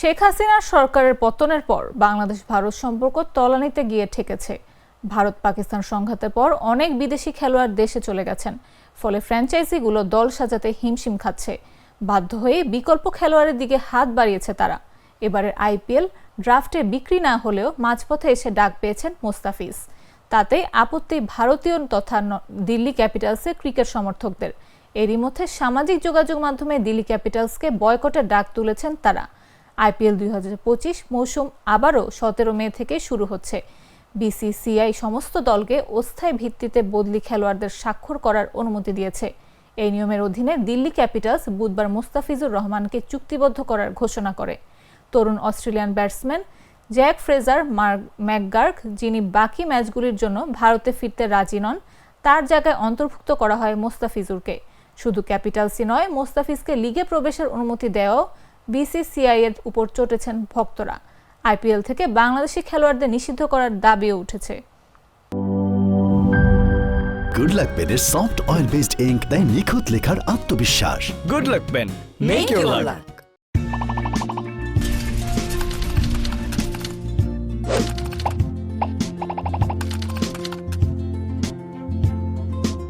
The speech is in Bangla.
শেখ হাসিনার সরকারের পতনের পর বাংলাদেশ ভারত সম্পর্ক তলানিতে গিয়ে ঠেকেছে। ভারত পাকিস্তান সংঘাতের পর অনেক বিদেশি খেলোয়াড় দেশে চলে গেছেন, ফলে ফ্র্যাঞ্চাইজিগুলো দল সাজাতে হিমশিম খাচ্ছে। বাধ্য হয়ে বিকল্প খেলোয়াড়ের দিকে হাত বাড়িয়েছে তারা। এবারের আইপিএল ড্রাফটে বিক্রি না হলেও মাঝপথে এসে ডাক পেয়েছেন মোস্তাফিজ। তাতে আপত্তি ভারতীয় তথা দিল্লি ক্যাপিটালসের ক্রিকেট সমর্থকদের। এরই মধ্যে সামাজিক যোগাযোগ মাধ্যমে দিল্লি ক্যাপিটালসকে বয়কটের ডাক তুলেছেন তারা। আইপিএল 2025 মৌসুম আবারও 17 মে থেকে শুরু হচ্ছে। বিসিসিআই সমস্ত দলকে অস্থায়ী ভিত্তিতে বদলি খেলোয়াড়দের স্বাক্ষর করার অনুমতি দিয়েছে। এই নিয়মের অধীনে দিল্লি ক্যাপিটালস বুধবার মোস্তাফিজুর রহমানকে চুক্তিবদ্ধ করার ঘোষণা করে। তরুণ Australian batsman Jack Fraser McGurk, যিনি বাকি ম্যাচগুলির জন্য ভারতে ফিরতে রাজি নন, তার জায়গায় অন্তর্ভুক্ত করা হয় মোস্তাফিজুরকে। শুধু ক্যাপিটালসই নয়, মোস্তাফিজকে লিগে প্রবেশের অনুমতি দেওয়াও বিসিসিআই এর উপর চটেছেন ভক্তরা। আইপিএল থেকে বাংলাদেশি খেলোয়াড়দের নিষিদ্ধ করার দাবিও উঠেছে। গুড লাক পেনের সফট অয়েল বেসড ইঙ্ক দেয় নিখুঁত লেখার আত্মবিশ্বাস। Good luck pen. Make your luck.